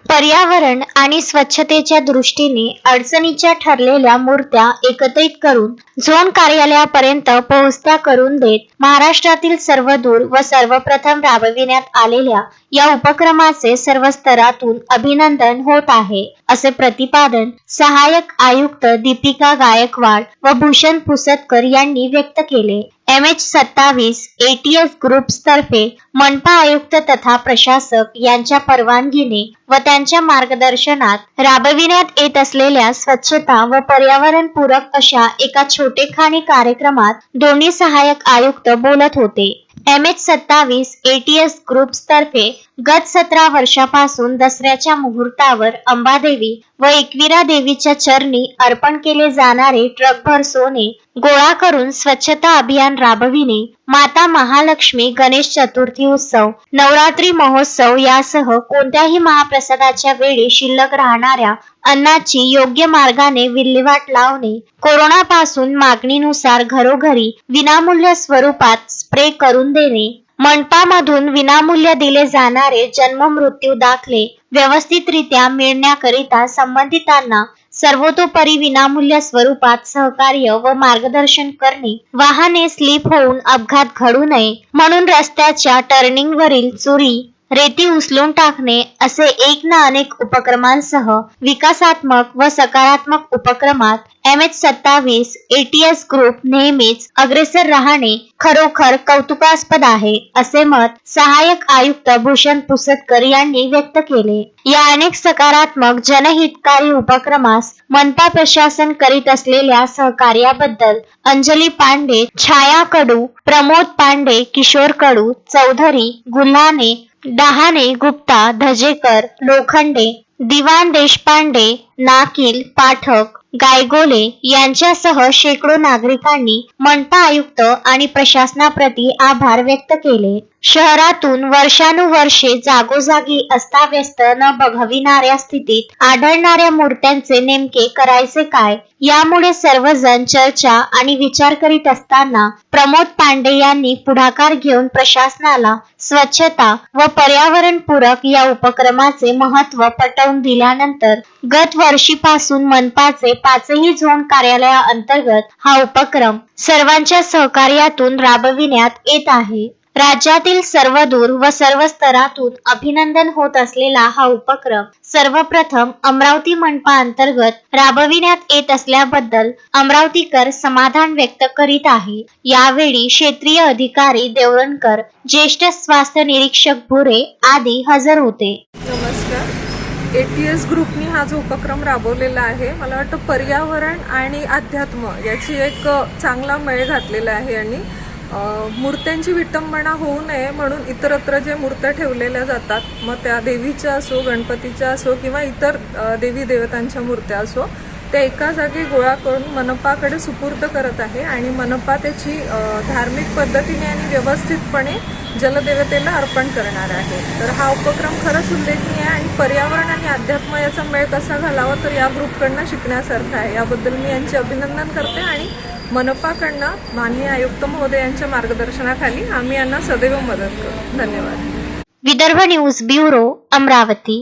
पर्यावरण आणि स्वच्छतेच्या दृष्टीने अडचणीच्या ठरलेल्या मूर्त्या एकत्रित करून झोन कार्यालयापर्यंत पोहोचत्या करून देत महाराष्ट्रातील सर्वदूर व सर्वप्रथम राबविण्यात आलेल्या या उपक्रमाचे सर्व स्तरातून अभिनंदन होत आहे, असे प्रतिपादन सहाय्यक आयुक्त दीपिका गायकवाड व भूषण पुसदकर यांनी व्यक्त केले. MH27 ATS ग्रुप्स तर्फे मनपा आयुक्त तथा प्रशासक यांच्या परवानगीने व त्यांच्या मार्गदर्शनात राबविण्यात येत असलेल्या स्वच्छता व पर्यावरणपूरक अशा एका छोटेखानी कार्यक्रमात दोन्ही सहाय्यक आयुक्त बोलत होते. MH27 ATS ग्रुप्स तर्फे गत 17 वर्षापासून दसऱ्याच्या मुहूर्तावर अंबादेवी व एकविरा देवीच्या चरणी अर्पण केले जाणारे ट्रकभर सोने गोळा करून स्वच्छता अभियान राबविणे, माता महालक्ष्मी गणेश चतुर्थी उत्सव, नवरात्री महोत्सव यासह कोणत्याही महाप्रसादाच्या वेळी शिल्लक राहणाऱ्या अन्नाची योग्य मार्गाने विल्हेवाट लावणे, कोरोनापासून मागणीनुसार घरोघरी विनामूल्य स्वरूपात स्प्रे करून देणे, मंडपामधून विनामूल्य दिले जाणारे जन्म मृत्यू दाखले व्यवस्थितरित्या मिळण्याकरिता संबंधितांना सर्वतोपरी विनामूल्य स्वरूपात सहकार्य व मार्गदर्शन करणे, वाहने स्लिप होऊन अपघात घडू नये म्हणून रस्त्याच्या टर्निंगवरील चुरी रेती उचलून टाकणे असे एक ना अनेक उपक्रमांसह विकासात्मक व सकारात्मक उपक्रमात MH27 ATS ग्रुप नेहमीच अग्रेसर राहणे खरोखर कौतुकास्पद आहे, असे मत सहाय्यक आयुक्त भूषण पुसदकर यांनी व्यक्त केले. या अनेक सकारात्मक जनहितकारी उपक्रमास मनपा प्रशासन करीत असलेल्या सहकार्याबद्दल अंजली पांडे, छाया कडू, प्रमोद पांडे, किशोर कडू, चौधरी, गुल्हाने, डहाणे, गुप्ता, धजेकर, लोखंडे, दिवाण देशपांडे, नाकील, पाठक, गायगोले यांच्यासह शेकडो नागरिकांनी मनपा आयुक्त आणि प्रशासनाप्रती आभार व्यक्त केले. शहरातून वर्षानुवर्षे जागोजागी अस्ताव्यस्त न बघविणाऱ्या स्थितीत आढळणाऱ्या मूर्त्यांचे नेमके करायचे काय, यामुळे सर्वजण चर्चा आणि विचार करीत असताना प्रमोद पांडे यांनी पुढाकार घेऊन प्रशासनाला स्वच्छता व पर्यावरणपूरक या उपक्रमाचे महत्त्व पटवून दिल्यानंतर गत वर्षीपासून मनपाचे 5ही झोन कार्यालयाअंतर्गत हा उपक्रम सर्वांच्या सहकार्यातून राबविण्यात येत आहे. राज्यातील सर्वदूर व सर्व स्तरातून अभिनंदन होत असलेला हा उपक्रम सर्वप्रथम अमरावती मनपा अंतर्गत राबविण्यात येत असल्याबद्दल अमरावतीकर समाधान व्यक्त करीत आहे. यावेळी क्षेत्रीय अधिकारी देवरणकर, ज्येष्ठ स्वास्थ्य निरीक्षक भुरे आदी हजर होते. नमस्कार. ATS ग्रुपनी हा जो उपक्रम राबवलेला आहे, मला वाटतं पर्यावरण आणि अध्यात्म याची एक चांगला मेळ घातलेला आहे आणि मूर्त्यांची विटंबना होऊ नये म्हणून इतरत्र जे मूर्त्या ठेवलेल्या जातात, मग त्या देवीच्या असो, गणपतीच्या असो किंवा इतर देवी देवतांच्या मूर्त्या असो, त्या एका जागी गोळा करून मनपाकडे सुपूर्द करत आहे आणि मनपा त्याची धार्मिक पद्धतीने आणि व्यवस्थितपणे जलदेवतेला अर्पण करणार आहे. तर हा उपक्रम खरंच उल्लेखनीय आहे आणि पर्यावरण आणि अध्यात्म याचा मेळ कसा घालावा तर या ग्रुपकडनं शिकण्यासारखं आहे. याबद्दल मी यांचे अभिनंदन करते आणि मनपाकडनं माननीय आयुक्त महोदय यांच्या मार्गदर्शनाखाली आम्ही यांना सदैव मदत करू. धन्यवाद. Vidarbha news bureau, Amravati.